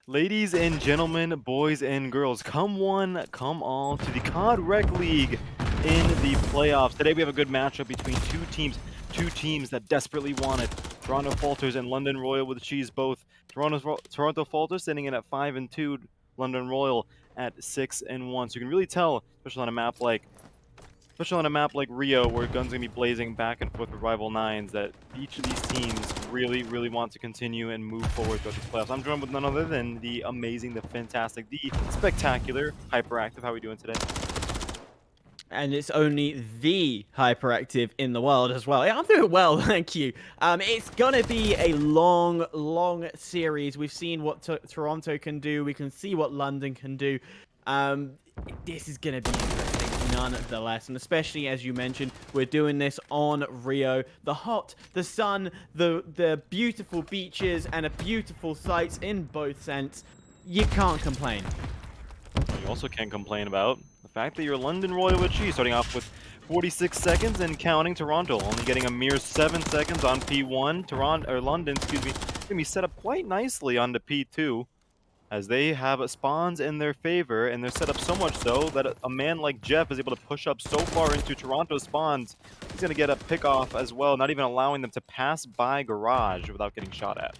Ladies and gentlemen, boys and girls, come one, come all to the COD Rec League in the playoffs. Today we have a good matchup between two teams that desperately want it. Toronto Falters and London Royale with cheese both. Toronto Falters sitting in at 5-2, London Royale at 6-1. So you can really tell, especially on a map like Rio, where guns gonna be blazing back and forth with rival nines, that each of these teams really, really want to continue and move forward throughout the playoffs. I'm joined with none other than the amazing, the fantastic, the spectacular, hyperactive. How are we doing today? And it's only the hyperactive in the world as well. Yeah, I'm doing well, thank you. It's gonna be a long series. We've seen what Toronto can do. We can see what London can do. This is gonna be interesting, nonetheless. And especially as you mentioned, we're doing this on Rio. The hot, the sun, the beautiful beaches, and a beautiful sights in both sense. You can't complain. You also can't complain about the fact that your London Royal with cheese starting off with 46 seconds and counting. Toronto only getting a mere 7 seconds on P1. London, excuse me, gonna be set up quite nicely on the P2, as they have spawns in their favor, and they're set up so much so that a man like Jeff is able to push up so far into Toronto spawns. He's going to get a pick off as well, not even allowing them to pass by garage without getting shot at.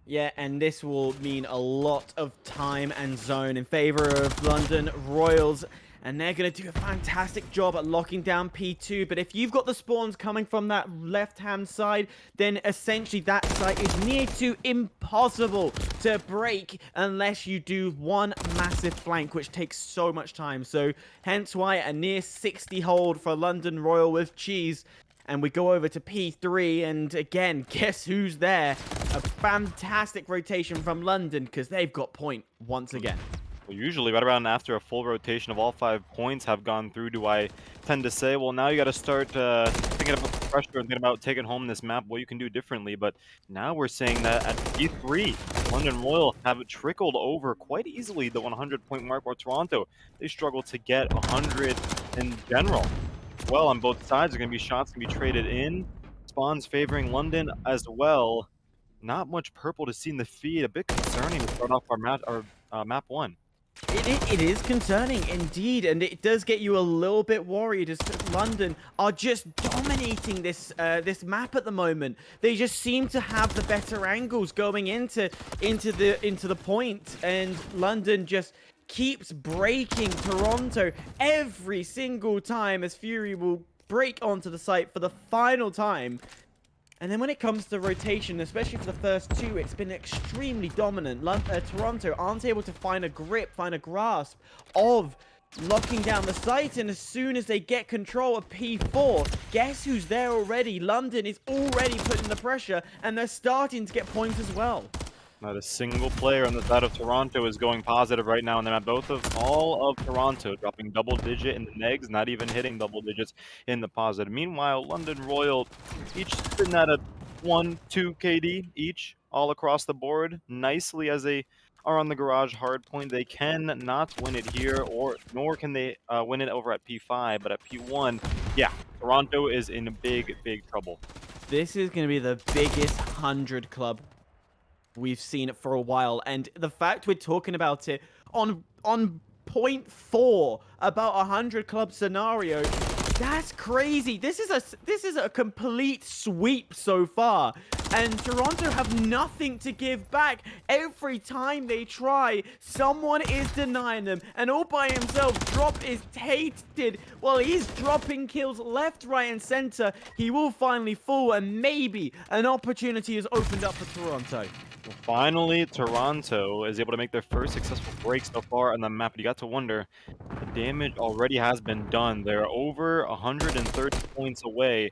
Yeah, and this will mean a lot of time and zone in favor of London Royals. And they're going to do a fantastic job at locking down P2. But if you've got the spawns coming from that left-hand side, then essentially that site is near to impossible to break unless you do one massive flank, which takes so much time. So hence why a near 60 hold for London Royal with cheese. And we go over to P3, and again, guess who's there? A fantastic rotation from London, because they've got point once again. Well, usually right around after a full rotation of all 5 points have gone through, do I tend to say, well, now you got to start thinking about the pressure and thinking about taking home this map, what you can do differently. But now we're saying that at P3, London Royal have trickled over quite easily the 100-point mark, where Toronto, they struggle to get 100 in general. Well, on both sides, there are going to be shots going to be traded in. Spawns favoring London as well. Not much purple to see in the feed. A bit concerning to start off our map 1. It is concerning indeed, and it does get you a little bit worried as London are just dominating this map at the moment. They just seem to have the better angles going into the point, and London just keeps breaking Toronto every single time, as Fury will break onto the site for the final time. And then when it comes to rotation, especially for the first 2, it's been extremely dominant. Toronto aren't able to find a grip, find a grasp of locking down the site. And as soon as they get control of P4, guess who's there already? London is already putting the pressure, and they're starting to get points as well. Not a single player on the side of Toronto is going positive right now, and they're at all of Toronto dropping double digit in the negs, not even hitting double digits in the positive. Meanwhile, London Royal each sitting at a 1-2 KD each, all across the board, nicely as they are on the garage hardpoint. They can not win it here, nor can they win it over at P5, but at P1, yeah, Toronto is in big trouble. This is going to be the biggest 100 club we've seen it for a while, and the fact we're talking about it on point 4 about 100 club scenario, that's crazy. This is a complete sweep so far, and Toronto have nothing to give back. Every time they try, someone is denying them, and all by himself, Drop is tated while he's dropping kills left, right, and center. He will finally fall, and maybe an opportunity is opened up for Toronto. Finally, Toronto is able to make their first successful break so far on the map. But you got to wonder, the damage already has been done. They're over 130 points away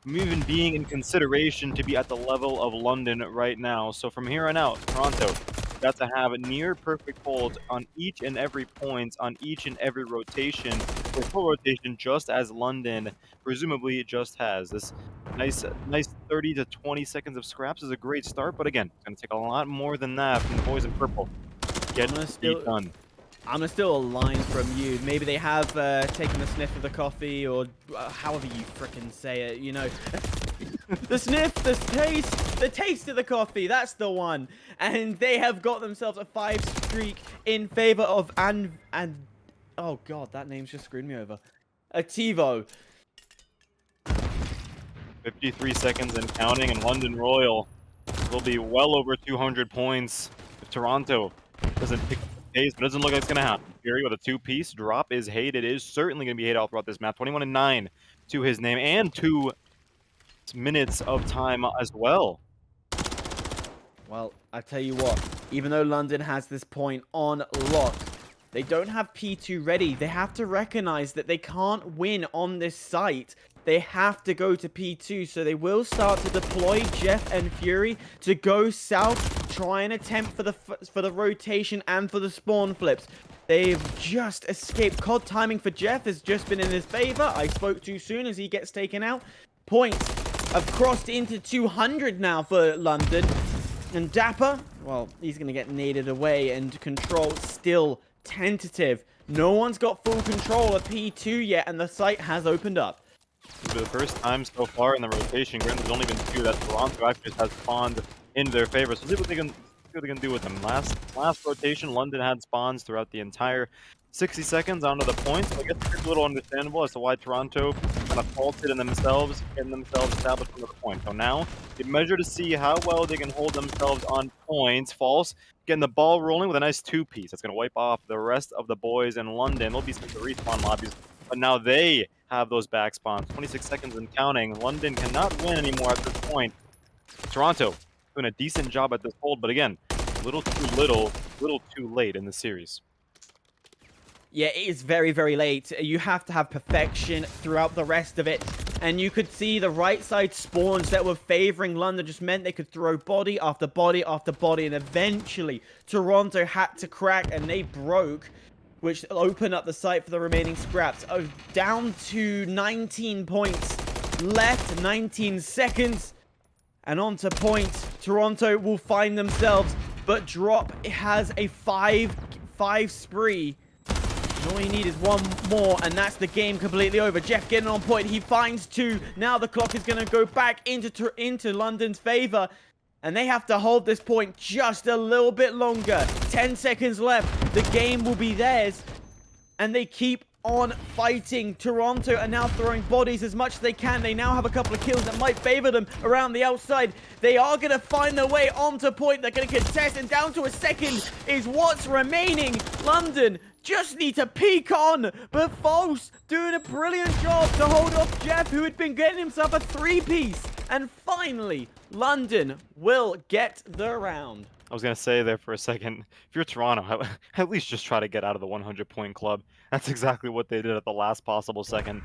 from even being in consideration to be at the level of London right now. So from here on out, Toronto got to have near perfect holds on each and every point, on each and every rotation, or full rotation, just as London presumably just has. This nice 30 to 20 seconds of scraps is a great start, but again, it's going to take a lot more than that from the boys in purple. Get it done. I'm gonna steal a line from you. Maybe they have taken a sniff of the coffee, or however you frickin' say it, you know. the sniff, the taste of the coffee. That's the one. And they have got themselves a 5 streak in favor of oh god, that name's just screwed me over. Ativo. 53 seconds and counting, and London Royal will be well over 200 points if Toronto doesn't pick up the pace. But it doesn't look like it's going to happen. Fury with a 2-piece drop is Hate. It is certainly going to be Hate all throughout this map. 21-9 to his name, and 2 minutes of time as well. Well, I tell you what, even though London has this point on lock, they don't have P2 ready. They have to recognize that they can't win on this site. They have to go to P2, so they will start to deploy Jeff and Fury to go south, try and attempt for the rotation and for the spawn flips. They've just escaped. COD timing for Jeff has just been in his favor. I spoke too soon as he gets taken out. Points have crossed into 200 now for London. And Dapper, well, he's going to get naded away, and control still tentative. No one's got full control of P2 yet, and the site has opened up. For the first time so far in the rotation, granted there's only been 2 that Toronto actually has spawned in their favor. So see what they can do with them. Last rotation, London had spawns throughout the entire 60 seconds onto the points. So I guess it's a little understandable as to why Toronto kind of faulted in themselves, getting themselves established on the point. So now they measure to see how well they can hold themselves on points. False, getting the ball rolling with a nice 2-piece. That's going to wipe off the rest of the boys in London. There'll be some respawn lobbies, but now they have those back spawns. 26 seconds and counting. London cannot win anymore at this point. Toronto doing a decent job at this hold, but again, a little too late in the series. Yeah, it is very, very late. You have to have perfection throughout the rest of it. And you could see the right side spawns that were favoring London just meant they could throw body after body after body. And eventually, Toronto had to crack, and they broke, which opened up the site for the remaining scraps. Oh, down to 19 points left, 19 seconds. And on to point. Toronto will find themselves, but Drop has a 5 spree. All he needs is one more, and that's the game completely over. Jeff getting on point. He finds 2. Now the clock is going to go back into London's favor, and they have to hold this point just a little bit longer. 10 seconds left. The game will be theirs, and they keep on fighting. Toronto are now throwing bodies as much as they can. They now have a couple of kills that might favor them around the outside. They are going to find their way onto point. They're going to contest, and down to a second is what's remaining. London just need to peek on, but False doing a brilliant job to hold off Jeff, who had been getting himself a 3-piece. And finally, London will get the round. I was going to say there for a second, if you're Toronto, at least just try to get out of the 100-point club. That's exactly what they did at the last possible second.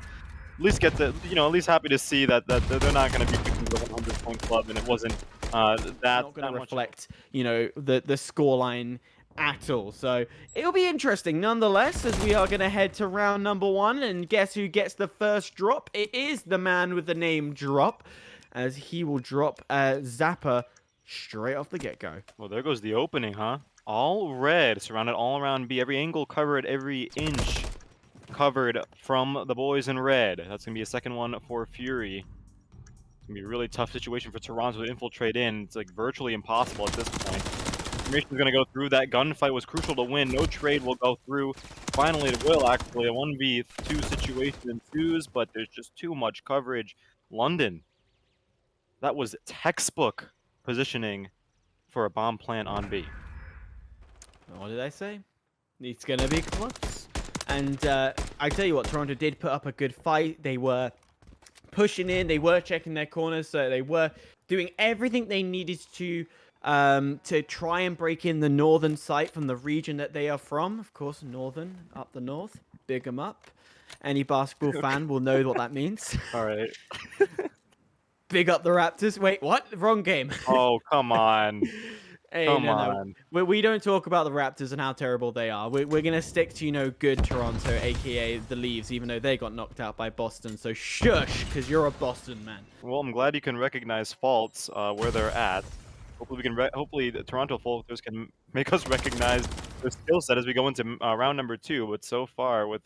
At least get to, at least happy to see that they're not going to be picking the 100-point club, and it wasn't that not going to reflect, the scoreline at all. So it'll be interesting nonetheless, as we are going to head to round number 1, and guess who gets the first drop? It is the man with the name Drop, as he will drop Zapper straight off the get-go. Well, there goes the opening, huh? All red, surrounded all around B, every angle covered, every inch covered from the boys in red. That's going to be a second one for Fury. It's going to be a really tough situation for Toronto to infiltrate in. It's like virtually impossible at this point. Information is going to go through. That gunfight was crucial to win. No trade will go through. Finally, it will actually. A 1v2 situation ensues, but there's just too much coverage. London. That was textbook positioning for a bomb plant on B. What did I say? It's going to be close. And I tell you what, Toronto did put up a good fight. They were pushing in. They were checking their corners. So they were doing everything they needed to try and break in the northern site from the region that they are from. Of course, northern, up the north. Big them up. Any basketball fan will know what that means. All right. Big up the Raptors. Wait, what? Wrong game. Oh, come on. Hey, Come no. on. We don't talk about the Raptors and how terrible they are. We're going to stick to, good Toronto, a.k.a. the Leaves, even though they got knocked out by Boston. So shush, because you're a Boston man. Well, I'm glad you can recognize faults where they're at. Hopefully, hopefully the Toronto Falters can make us recognize their skill set as we go into round number 2. But so far, with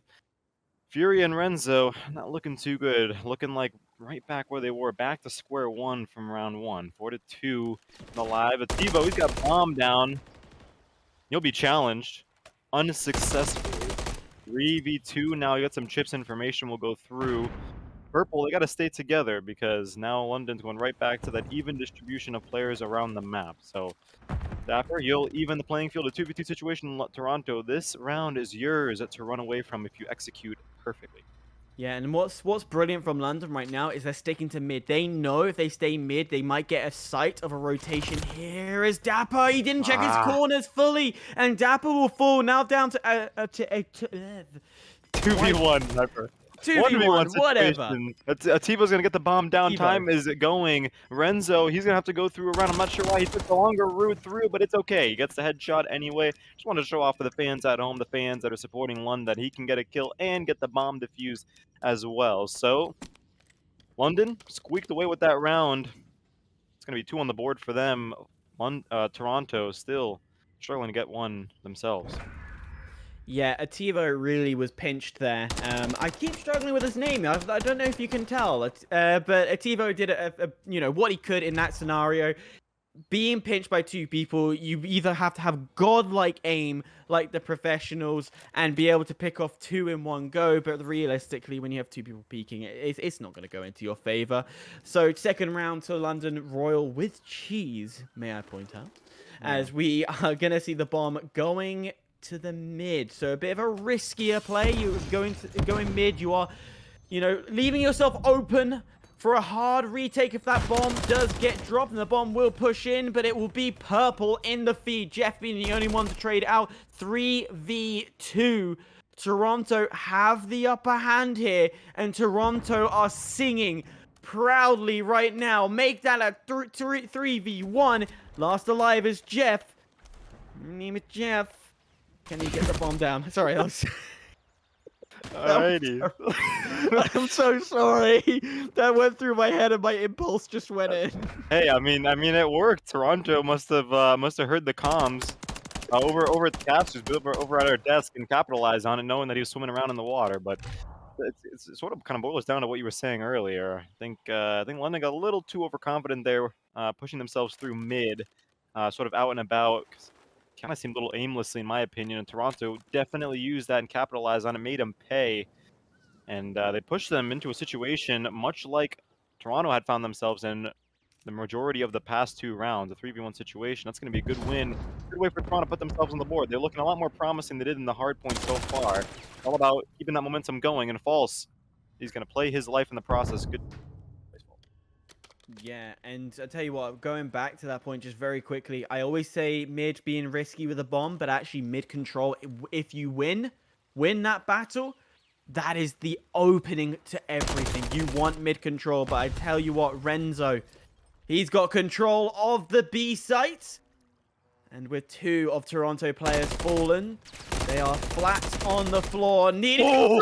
Fury and Renzo not looking too good. Looking like right back where they were, back to square one from round one. 4-2 alive. Ativo, he's got bomb down. He'll be challenged unsuccessfully. 3v2. Now you got some chips information. We'll go through. Purple, they got to stay together because now London's going right back to that even distribution of players around the map. So, Dapper, you'll even the playing field. A 2v2 situation in Toronto. This round is yours to run away from if you execute perfectly. Yeah, and what's brilliant from London right now is they're sticking to mid. They know if they stay mid, they might get a sight of a rotation. Here is Dapper. He didn't check his corners fully, and Dapper will fall now down to 2v1, Dapper. 2v1, whatever. Ativo's going to get the bomb down. Time is going. Renzo, he's going to have to go through a round. I'm not sure why he took the longer route through, but it's okay. He gets the headshot anyway. Just want to show off for the fans at home, the fans that are supporting London, that he can get a kill and get the bomb defused as well. So, London squeaked away with that round. It's going to be 2 on the board for them. Toronto still struggling to get one themselves. Yeah, Ativo really was pinched there. I keep struggling with his name. I don't know if you can tell, but Ativo did what he could in that scenario. Being pinched by 2 people, you either have to have godlike aim, like the professionals, and be able to pick off 2 in one go. But realistically, when you have 2 people peeking, it's not going to go into your favor. So, second round to London Royale with cheese, may I point out, as we are going to see the bomb going to the mid. So a bit of a riskier play. You're going mid. You are, leaving yourself open for a hard retake if that bomb does get dropped, and the bomb will push in, but it will be purple in the feed. Jeff being the only one to trade out. 3v2. Toronto have the upper hand here, and Toronto are singing proudly right now. Make that a 3v1. Last alive is Jeff. Name it Jeff. Can you get the bomb down? Sorry, I was... Alrighty. I'm so sorry. That went through my head and my impulse just went in. Hey, I mean, it worked. Toronto must have heard the comms over at the casters, over at our desk, and capitalized on it, knowing that he was swimming around in the water. But it's sort of kind of boils down to what you were saying earlier. I think London got a little too overconfident there, pushing themselves through mid, sort of out and about. Kind of seemed a little aimlessly, in my opinion, and Toronto definitely used that and capitalized on it, made them pay, and they pushed them into a situation much like Toronto had found themselves in the majority of the past 2 rounds, a 3v1 situation. That's going to be a good win. Good way for Toronto to put themselves on the board. They're looking a lot more promising than they did in the hard point so far. All about keeping that momentum going, and False, he's going to play his life in the process. Good. Yeah, and I tell you what, going back to that point just very quickly, I always say mid being risky with a bomb, but actually mid control, if you win that battle, that is the opening to everything. You want mid control, but I tell you what, Renzo, he's got control of the B site. And with 2 of Toronto players fallen, they are flat on the floor, needing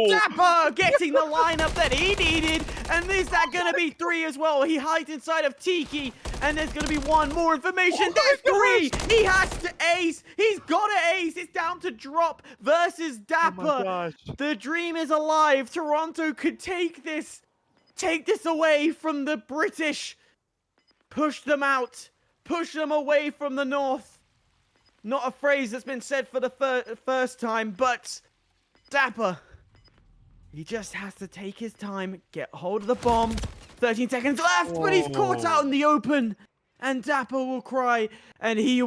Dapper getting the lineup that he needed. And is that going to be 3 as well? He hides inside of Tiki, and there's going to be 1 more information. There's 3. He has to ace. He's got to ace. It's down to drop versus Dapper. Oh my gosh. The dream is alive. Toronto could take this away from the British. Push them out. Push them away from the north. Not a phrase that's been said for the first time, but Dapper, he just has to take his time, get hold of the bomb. 13 seconds left, but he's caught out in the open. And Dapper will cry, and they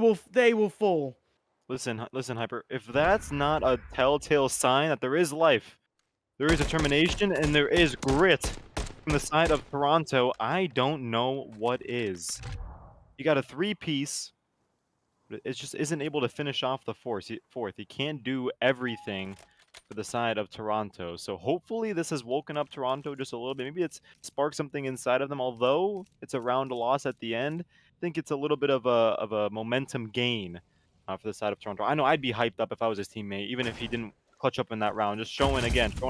will fall. Listen, Hyper. If that's not a telltale sign that there is life, there is determination, and there is grit from the side of Toronto, I don't know what is. You got a 3-piece, but it just isn't able to finish off the fourth. He can't do everything for the side of Toronto. So hopefully this has woken up Toronto just a little bit. Maybe it's sparked something inside of them. Although it's a round loss at the end, I think it's a little bit of a momentum gain for the side of Toronto. I know I'd be hyped up if I was his teammate, even if he didn't clutch up in that round. Just showing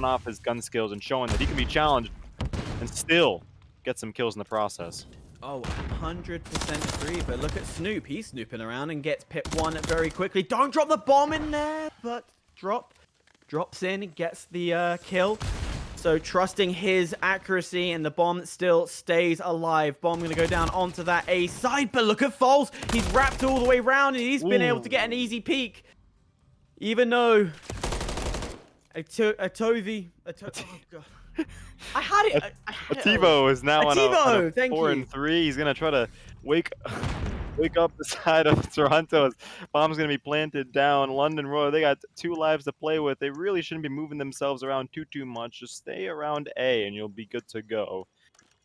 off his gun skills and showing that he can be challenged and still get some kills in the process. Oh, 100% agree, but look at Snoop. He's snooping around and gets pit 1 very quickly. Don't drop the bomb in there, but drop drops in, gets the kill. So trusting his accuracy, and the bomb still stays alive. Bomb going to go down onto that A side, but look at Foles. He's wrapped all the way around, and he's been able to get an easy peek. Even though oh god. I had it. Ativo is now on a thank 4-3. He's gonna try to wake up the side of Toronto. Bomb's gonna be planted down. London Royale, they got 2 lives to play with. They really shouldn't be moving themselves around too much. Just stay around A, and you'll be good to go.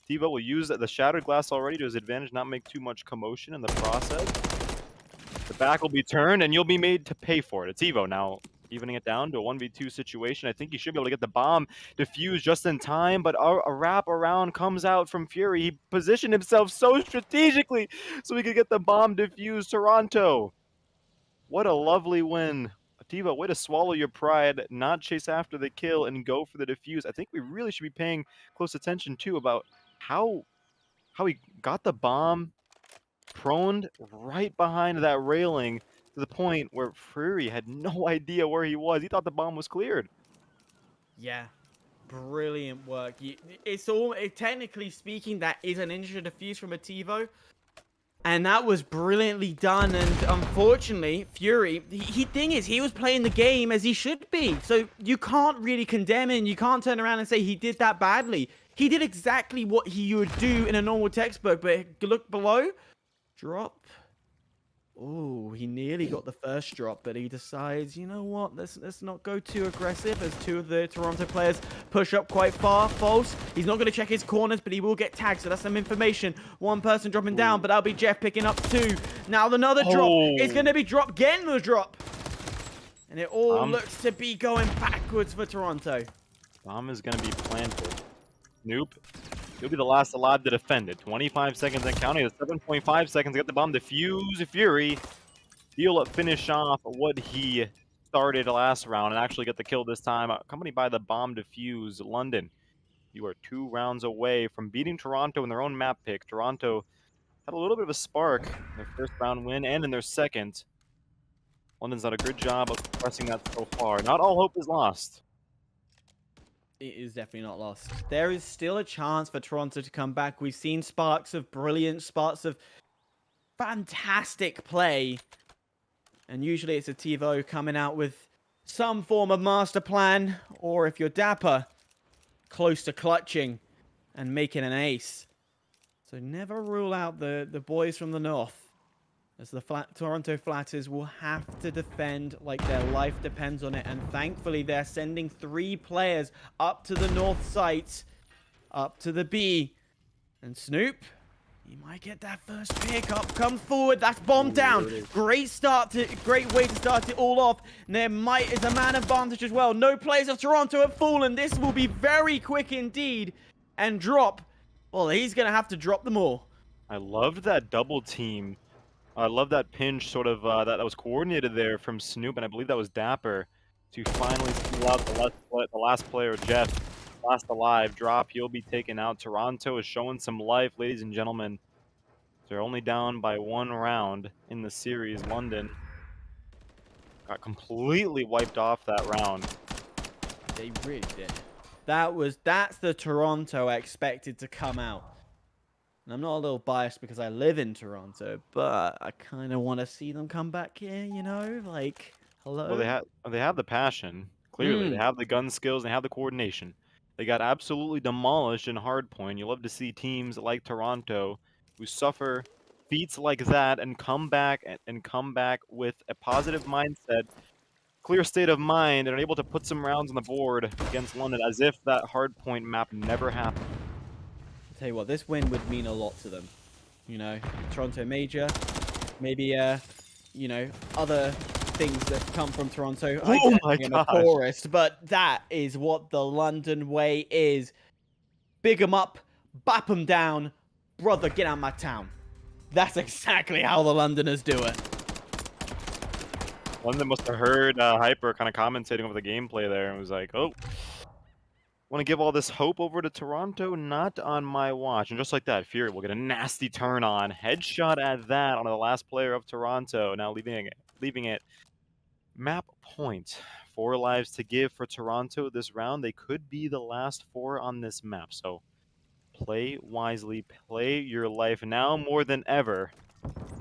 Ativo will use the shattered glass already to his advantage, not make too much commotion in the process. The back will be turned, and you'll be made to pay for it. Ativo now evening it down to a 1v2 situation. I think he should be able to get the bomb defused just in time, but a wrap around comes out from Fury. He positioned himself so strategically so he could get the bomb defused. Toronto, what a lovely win. Ativo, way to swallow your pride, not chase after the kill, and go for the defuse. I think we really should be paying close attention, too, about how he got the bomb proned right behind that railing, to the point where Fury had no idea where he was. He thought the bomb was cleared. Yeah, brilliant work. Technically speaking, that is an injured defuse from Ativo. And that was brilliantly done. And unfortunately, Fury, thing is, he was playing the game as he should be. So you can't really condemn him. You can't turn around and say he did that badly. He did exactly what he would do in a normal textbook. But look below. Drop. Oh, he nearly got the first drop, but he decides, you know what, let's not go too aggressive as 2 of the Toronto players push up quite far. False. He's not going to check his corners, but he will get tagged, so that's some information. 1 person dropping down, but that'll be Jeff picking up 2. Now another drop. It's going to be drop, getting the drop. And it all looks to be going backwards for Toronto. Bomb is going to be planted. Nope. He'll be the last alive to defend it. 25 seconds and counting. 7.5 seconds to get the bomb defuse. Fury, he'll finish off what he started last round and actually get the kill this time. Accompanied by the bomb defuse. London, you are 2 rounds away from beating Toronto in their own map pick. Toronto had a little bit of a spark in their first round win and in their second. London's done a good job of pressing that so far. Not all hope is lost. It is definitely not lost. There is still a chance for Toronto to come back. We've seen sparks of brilliance, sparks of fantastic play. And usually it's Ativo coming out with some form of master plan. Or if you're Dapper, close to clutching and making an ace. So never rule out the boys from the north. As the Toronto Falters will have to defend like their life depends on it. And thankfully, they're sending 3 players up to the north site, up to the B. And Snoop, he might get that first pick. Up, come forward. That's bomb down. Great way to start it all off. And there is a man advantage as well. No players of Toronto have fallen. This will be very quick indeed. And drop. Well, he's going to have to drop them all. I loved that double team. I love that pinch sort of that was coordinated there from Snoop, and I believe that was Dapper, to finally steal out the last player, Jeff. Last alive drop. He'll be taken out. Toronto is showing some life, ladies and gentlemen. They're only down by 1 round in the series. London got completely wiped off that round. They really did. That's the Toronto I expected to come out. And I'm not a little biased because I live in Toronto, but I kind of want to see them come back here, you know? Like, hello? Well, they have the passion, clearly. They have the gun skills, they have the coordination. They got absolutely demolished in Hardpoint. You love to see teams like Toronto who suffer feats like that and come back with a positive mindset, clear state of mind, and are able to put some rounds on the board against London as if that Hardpoint map never happened. Tell you what, this win would mean a lot to them. You know, Toronto Major, maybe, you know, other things that come from Toronto. Oh my god! Forest, but that is what the London way is. Big 'em up, bap 'em down, brother, get out of my town. That's exactly how the Londoners do it. London must have heard Hyper kind of commentating over the gameplay there and was like, oh, want to give all this hope over to Toronto? Not on my watch. And just like that, Fury will get a nasty turn on. Headshot at that on the last player of Toronto. Now leaving it Map point. 4 lives to give for Toronto this round. They could be the last 4 on this map. So play wisely. Play your life now more than ever.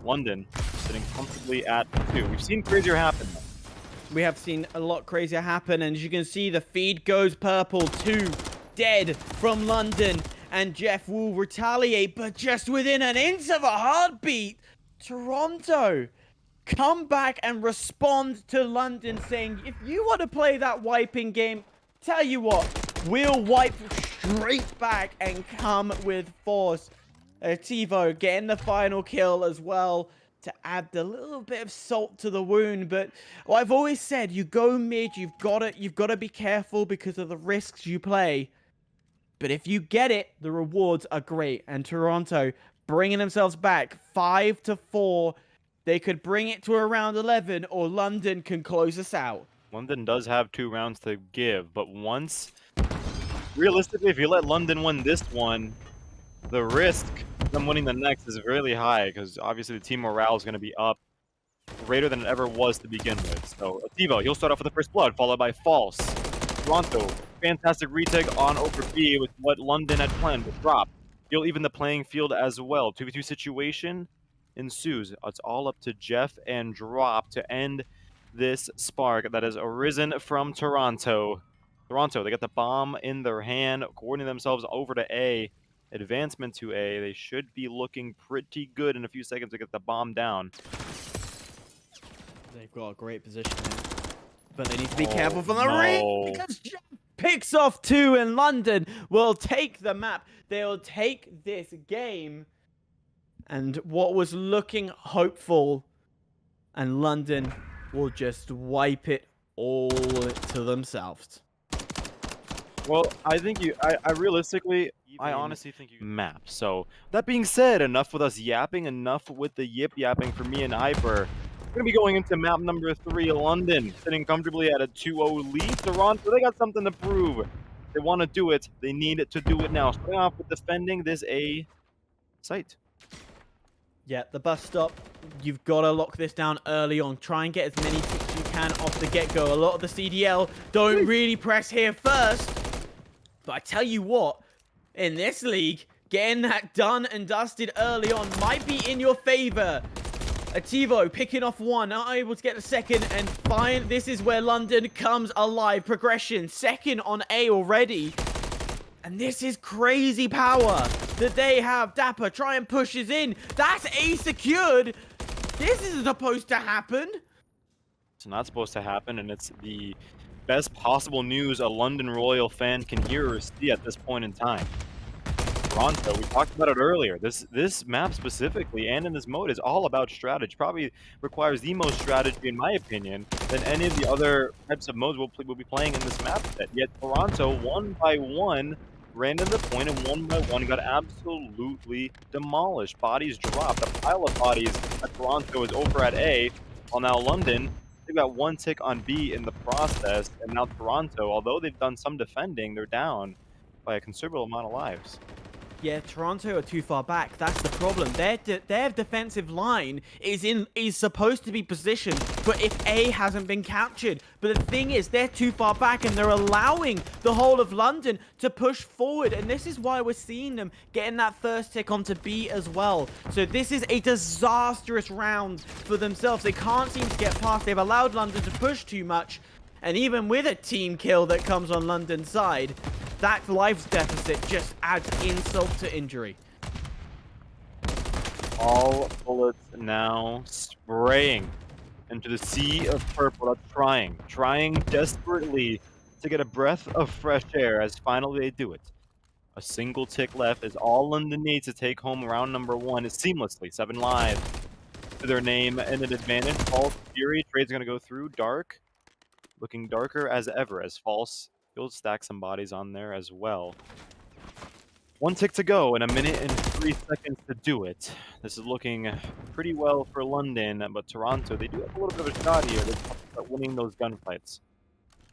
London sitting comfortably at 2. We've seen crazier happen. We have seen a lot crazier happen, and as you can see, the feed goes purple. 2 dead from London, and Jeff will retaliate, but just within an inch of a heartbeat, Toronto come back and respond to London, saying, if you want to play that wiping game, tell you what, we'll wipe straight back and come with force. TiVo getting the final kill as well to add a little bit of salt to the wound. But well, I've always said, you go mid, you've got to be careful because of the risks you play. But if you get it, the rewards are great. And Toronto bringing themselves back 5-4. They could bring it to around 11, or London can close us out. London does have 2 rounds to give, but once, realistically, if you let London win this one, the risk of them winning the next is really high, because obviously the team morale is going to be up greater than it ever was to begin with. So TiVo, he'll start off with the first blood, followed by False. Toronto, fantastic retake on over B with what London had planned with drop. He'll even the playing field as well. 2v2 situation ensues. It's all up to Jeff and Drop to end this spark that has arisen from Toronto. Toronto, they got the bomb in their hand, coordinating themselves over to A. Advancement to A. They should be looking pretty good in a few seconds to get the bomb down. They've got a great position here, but they need to be careful from the ring, because Jeff picks off 2, and London will take the map. They'll take this game. And what was looking hopeful, and London will just wipe it all to themselves. Well, I think I realistically, I honestly think you map. So that being said, enough with us yapping, enough with the yapping for me and Hyper. We're gonna be going into map number 3, London, sitting comfortably at a 2-0 lead. Toronto, they got something to prove. They want to do it. They need to do it now. Starting off with defending this A site. Yeah, the bus stop. You've got to lock this down early on. Try and get as many ticks you can off the get-go. A lot of the CDL don't really press here first. But I tell you what, in this league, getting that done and dusted early on might be in your favor. TiVo picking off 1, not able to get the second, and fine. This is where London comes alive. Progression, second on A already. And this is crazy power that they have. Dapper try and pushes in. That's A secured. This isn't supposed to happen. It's not supposed to happen, and it's the best possible news a London Royale fan can hear or see at this point in time. Toronto, we talked about it earlier. This map specifically, and in this mode, is all about strategy. Probably requires the most strategy, in my opinion, than any of the other types of modes we'll be playing in this map set. Yet Toronto, 1 by 1, ran to the point, and 1 by 1 got absolutely demolished. Bodies dropped. A pile of bodies at Toronto is over at A, while now London, they've got 1 tick on B in the process, and now Toronto, although they've done some defending, they're down by a considerable amount of lives. Yeah, Toronto are too far back. That's the problem. Their defensive line is supposed to be positioned for if A hasn't been captured. But the thing is, they're too far back, and they're allowing the whole of London to push forward. And this is why we're seeing them getting that first tick onto B as well. So this is a disastrous round for themselves. They can't seem to get past. They've allowed London to push too much. And even with a team kill that comes on London's side, that life deficit just adds insult to injury. All bullets now spraying into the sea of purple. That's trying desperately to get a breath of fresh air as finally they do it. A single tick left is all London needs to take home round number 1 is seamlessly. 7 lives to their name and an advantage. False Fury trade's going to go through. Dark looking darker as ever as False. He'll stack some bodies on there as well. 1 tick to go and 1 minute and 3 seconds to do it. This is looking pretty well for London, but Toronto, they do have a little bit of a shot here. They're about winning those gunfights.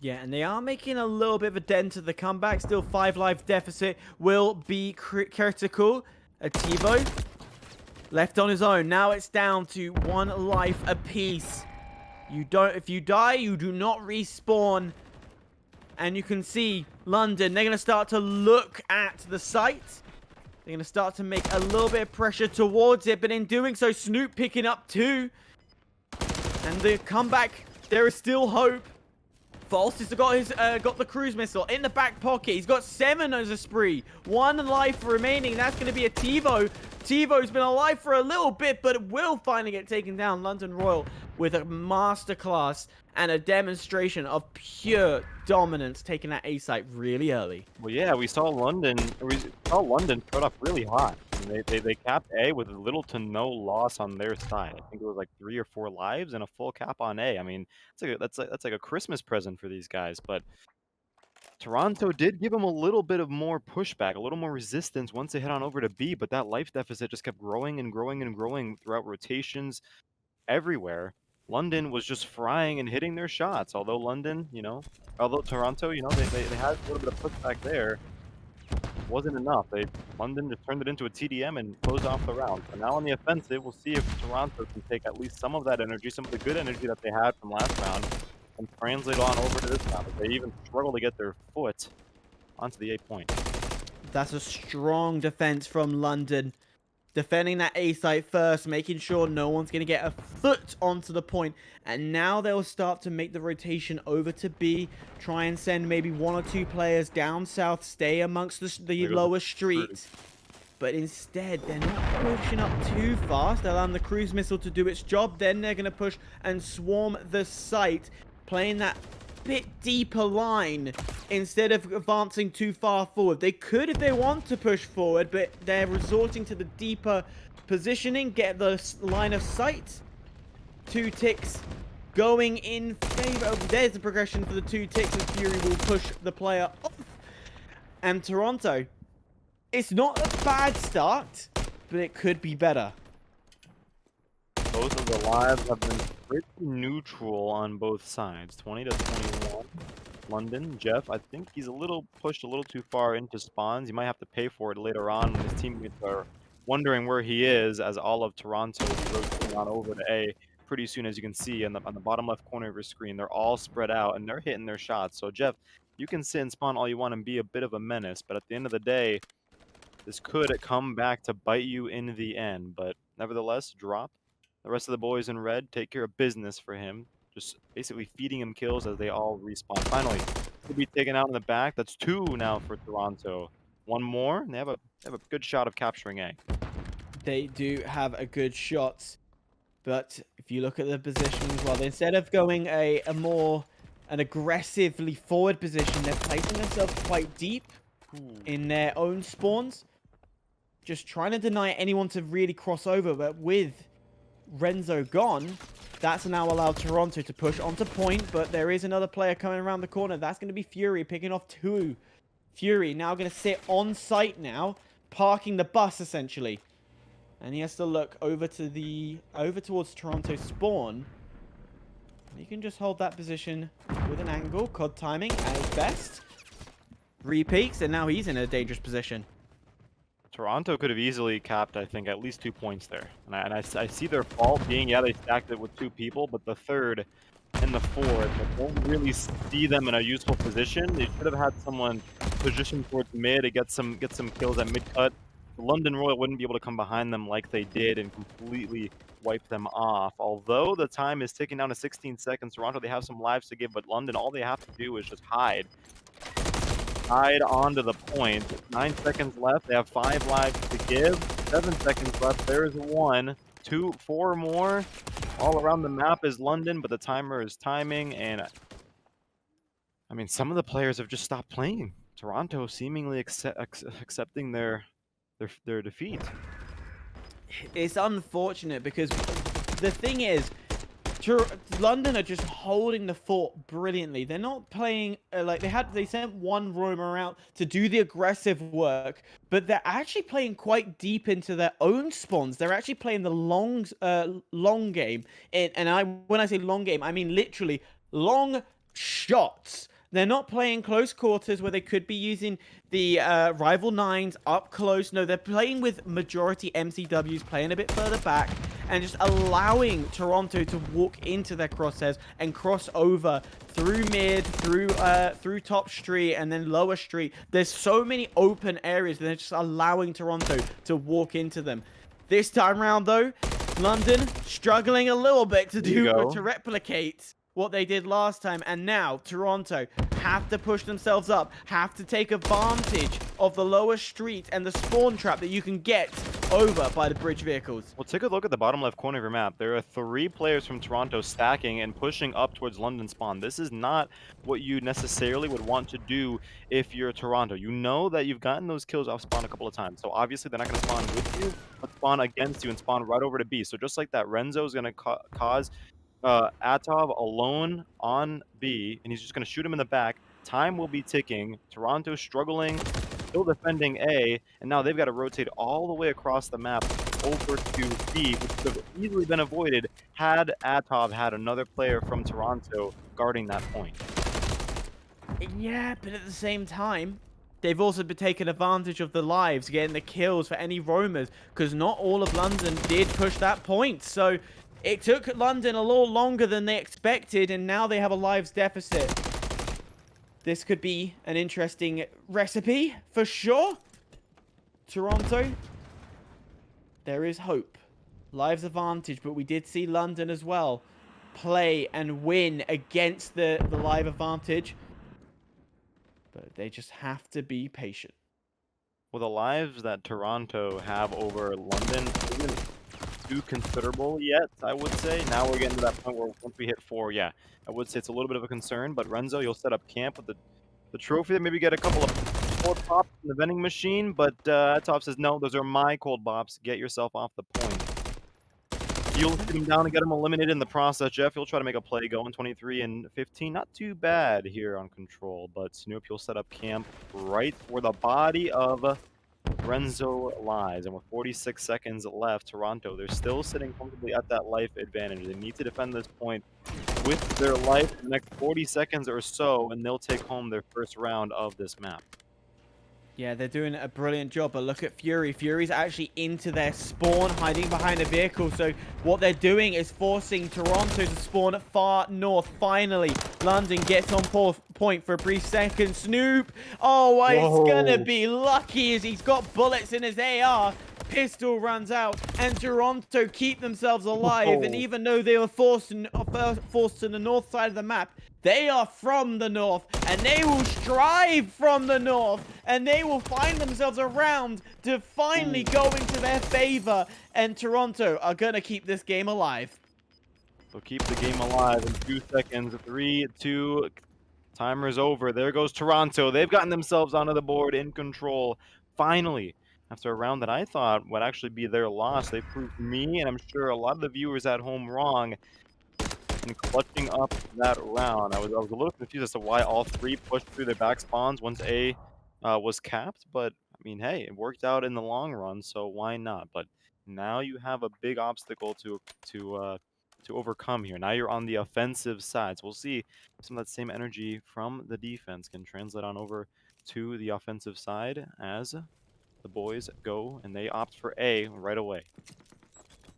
Yeah, and they are making a little bit of a dent to the comeback. Still 5 life deficit will be critical. TiVo left on his own. Now it's down to 1 life apiece. If you die, you do not respawn. And you can see London, they're going to start to look at the site. They're going to start to make a little bit of pressure towards it, but in doing so, Snoop picking up 2. And the comeback, there is still hope. Falters got the cruise missile in the back pocket. He's got 7 as a spree. 1 life remaining. That's going to be a TiVo. TiVo's been alive for a little bit, but will finally get taken down. London Royale with a masterclass and a demonstration of pure dominance, taking that A site really early. Well, yeah, we saw London start off really hot. And they capped A with little to no loss on their side. I think it was like 3 or 4 lives and a full cap on A. I mean, that's like a Christmas present for these guys. But Toronto did give them a little bit of more pushback, a little more resistance once they head on over to B. But that life deficit just kept growing and growing and growing throughout rotations everywhere. London was just frying and hitting their shots. Although Toronto, they had a little bit of pushback there. Wasn't enough. London just turned it into a TDM and closed off the round. So now on the offensive, we'll see if Toronto can take at least some of that energy, some of the good energy that they had from last round, and translate on over to this round. They even struggle to get their foot onto the A point. That's a strong defense from London. Defending that A site first, making sure no one's going to get a foot onto the point. And now they'll start to make the rotation over to B. Try and send maybe 1 or 2 players down south, stay amongst the lower streets. But instead, they're not pushing up too fast. They're allowing the cruise missile to do its job. Then they're going to push and swarm the site, playing that bit deeper line instead of advancing too far forward. They could if they want to push forward, but they're resorting to the deeper positioning, get the line of sight. 2 ticks going in favor of... There's the progression for the 2 ticks, and Fury will push the player off. And Toronto, it's not a bad start, but it could be better. Both of the lives have been pretty neutral on both sides. 20 to 21. London, Jeff, I think he's pushed a little too far into spawns. He might have to pay for it later on when his teammates are wondering where he is, as all of Toronto is rotating on over to A pretty soon. As you can see on the bottom left corner of your screen, they're all spread out and they're hitting their shots. So Jeff, you can sit and spawn all you want and be a bit of a menace, but at the end of the day, this could come back to bite you in the end. But nevertheless, drop. The rest of the boys in red take care of business for him, just basically feeding him kills as they all respawn. Finally, to be taken out in the back. That's 2 now for Toronto. 1 more, and they have a good shot of capturing A. They do have a good shot, but if you look at the positions, well, instead of going an aggressively forward position, they're placing themselves quite deep in their own spawns, just trying to deny anyone to really cross over. But with Renzo gone, that's now allowed Toronto to push onto point, but there is another player coming around the corner. That's going to be Fury picking off 2. Fury now going to sit on site now, parking the bus essentially. And he has to look over towards Toronto spawn. And he can just hold that position with an angle, COD timing at best. Repeats, and now he's in a dangerous position. Toronto could have easily capped, I think, at least 2 points there. And I see their fault being, yeah, they stacked it with 2 people, but the 3rd and the 4th, I don't really see them in a useful position. They should have had someone positioned towards mid to get some kills at mid-cut. London Royale wouldn't be able to come behind them like they did and completely wipe them off. Although the time is ticking down to 16 seconds, Toronto, they have some lives to give, but London, all they have to do is just hide. Hide onto the point. 9 seconds left. They have 5 lives to give. 7 seconds left. There's 1. 2, 4 more. All around the map is London, but the timer is timing, and I mean, some of the players have just stopped playing. Toronto seemingly accepting their defeat. It's unfortunate because the thing is, London are just holding the fort brilliantly. They're not playing like they sent 1 roamer out to do the aggressive work, but they're actually playing quite deep into their own spawns. They're actually playing the long game. When I say long game, I mean literally long shots. They're not playing close quarters where they could be using the rival 9s up close. No, they're playing with majority MCWs, playing a bit further back and just allowing Toronto to walk into their crosshairs and cross over through mid, through top street, and then lower street. There's so many open areas, and they're just allowing Toronto to walk into them. This time around, though, London struggling a little bit to replicate what they did last time, and now Toronto have to push themselves up, have to take advantage of the lower street and the spawn trap that you can get over by the bridge vehicles. Well, take a look at the bottom left corner of your map. There are 3 players from Toronto stacking and pushing up towards London spawn. This is not what you necessarily would want to do if you're Toronto. You know that you've gotten those kills off spawn a couple of times, so obviously they're not going to spawn with you, but spawn against you and spawn right over to B. So just like that, Renzo is going to cause Atov alone on B, and he's just going to shoot him in the back. Time will be ticking. Toronto struggling, still defending A, and now they've got to rotate all the way across the map over to B, which could have easily been avoided had Atov had another player from Toronto guarding that point. Yeah, but at the same time, they've also been taking advantage of the lives, getting the kills for any roamers, because not all of London did push that point. So it took London a little longer than they expected, and now they have a lives deficit. This could be an interesting recipe, for sure. Toronto, there is hope. Lives advantage, but we did see London as well play and win against the live advantage. But they just have to be patient. Well, the lives that Toronto have over London isn't too considerable yet, I would say. Now we're getting to that point where once we hit 4, yeah, I would say it's a little bit of a concern, but Renzo, you'll set up camp with the trophy, maybe get a couple of cold pops in the vending machine, but Top says, no, those are my cold pops. Get yourself off the point. You'll shoot him down and get him eliminated in the process. Jeff, you'll try to make a play going 23 and 15. Not too bad here on control, but Snoop, you'll set up camp right where the body of Renzo lies. And with 46 seconds left, Toronto, they're still sitting comfortably at that life advantage. They need to defend this point with their life in the next 40 seconds or so, and they'll take home their first round of this map. Yeah, they're doing a brilliant job, but look at Fury. Fury's actually into their spawn, hiding behind a vehicle. So what they're doing is forcing Toronto to spawn far north. Finally, London gets on point for a brief second. Snoop, oh, it's gonna be lucky as he's got bullets in his AR. Pistol runs out, and Toronto keep themselves alive. And even though they were forced to the north side of the map, they are from the north, and they will strive from the north, and they will find themselves around to finally go into their favor. And Toronto are gonna keep this game alive. So keep the game alive in 2 seconds. 3, 2, timer's over. There goes Toronto. They've gotten themselves onto the board in control. Finally, after a round that I thought would actually be their loss, they proved me, and I'm sure a lot of the viewers at home, wrong in clutching up that round. I was a little confused as to why all 3 pushed through their back spawns once A was capped, but I mean, hey, it worked out in the long run, so why not? But now you have a big obstacle to overcome here. Now you're on the offensive side, so we'll see if some of that same energy from the defense can translate on over to the offensive side as the boys go and they opt for A right away.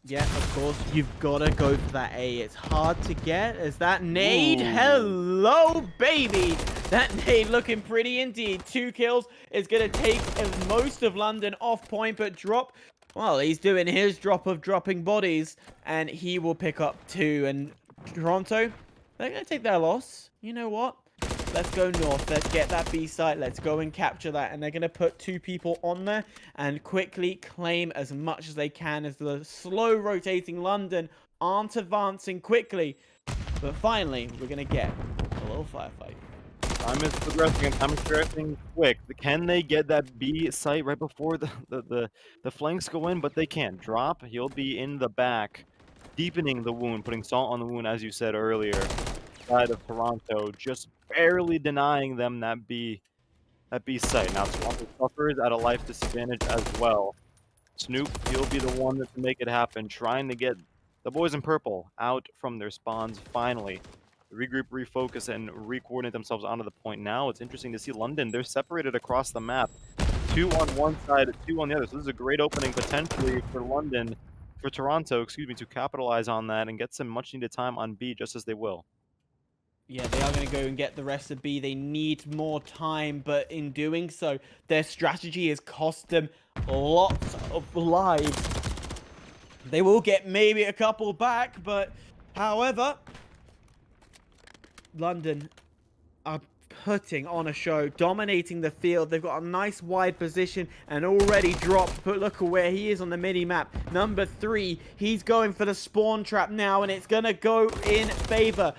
Yeah, of course, you've got to go for that A. It's hard to get as that nade. Hello, baby. That nade looking pretty indeed. 2 kills is going to take most of London off point, but Drop, well, he's doing his drop of dropping bodies, and he will pick up 2. And Toronto, they're going to take their loss. You know what? Let's go north. Let's get that B site. Let's go and capture that. And they're going to put 2 people on there and quickly claim as much as they can as the slow rotating London aren't advancing quickly. But finally, we're going to get a little firefight. Time is progressing and time is progressing quick. Can they get that B site right before the flanks go in? But they can't. Drop. He'll be in the back, deepening the wound, putting salt on the wound, as you said earlier. Side of Toronto, just barely denying them that B site. Now Toronto suffers at a life disadvantage as well. Snoop, he'll be the one to make it happen, trying to get the boys in purple out from their spawns finally. Regroup, refocus, and re-coordinate themselves onto the point. Now it's interesting to see London. They're separated across the map. 2 on one side, 2 on the other. So this is a great opening potentially for London for Toronto, excuse me, to capitalize on that and get some much needed time on B, just as they will. Yeah, they are going to go and get the rest of B. They need more time, but in doing so, their strategy has cost them lots of lives. They will get maybe a couple back, but however, London are putting on a show, dominating the field. They've got a nice wide position and already dropped, but look at where he is on the mini-map. Number 3, he's going for the spawn trap now, and it's going to go in favor.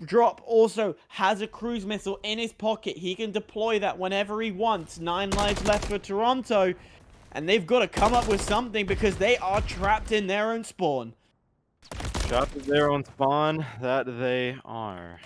Drop also has a cruise missile in his pocket. He can deploy that whenever he wants. 9 lives left for Toronto, and they've got to come up with something because they are trapped in their own spawn. Trapped in their own spawn, that they are.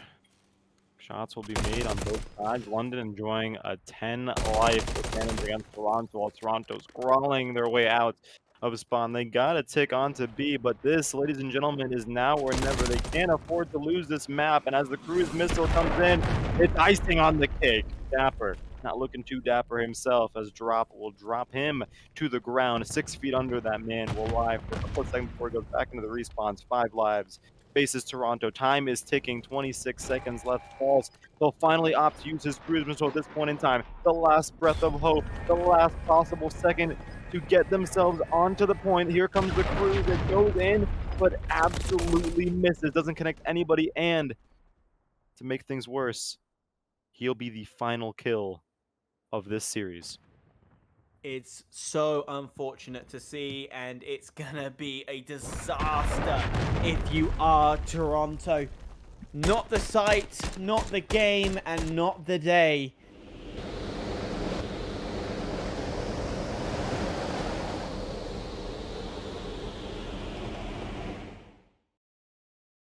Shots will be made on both sides. London enjoying a 10-life advantage against Toronto, while Toronto's crawling their way out of spawn. They got to tick on to B, but this, ladies and gentlemen, is now or never. They can't afford to lose this map, and as the cruise missile comes in, it's icing on the cake. Dapper, not looking too dapper himself, as Drop will drop him to the ground. 6 feet under that man will lie for a couple of seconds before he goes back into the respawns. 5 lives. Faces Toronto. Time is ticking. 26 seconds left. Falls. They'll finally opt to use his cruise missile at this point in time. The last breath of hope. The last possible second to get themselves onto the point. Here comes the cruise. It goes in, but absolutely misses. Doesn't connect anybody. And to make things worse, he'll be the final kill of this series. It's so unfortunate to see, and it's gonna be a disaster if you are Toronto. Not the site, not the game, and not the day.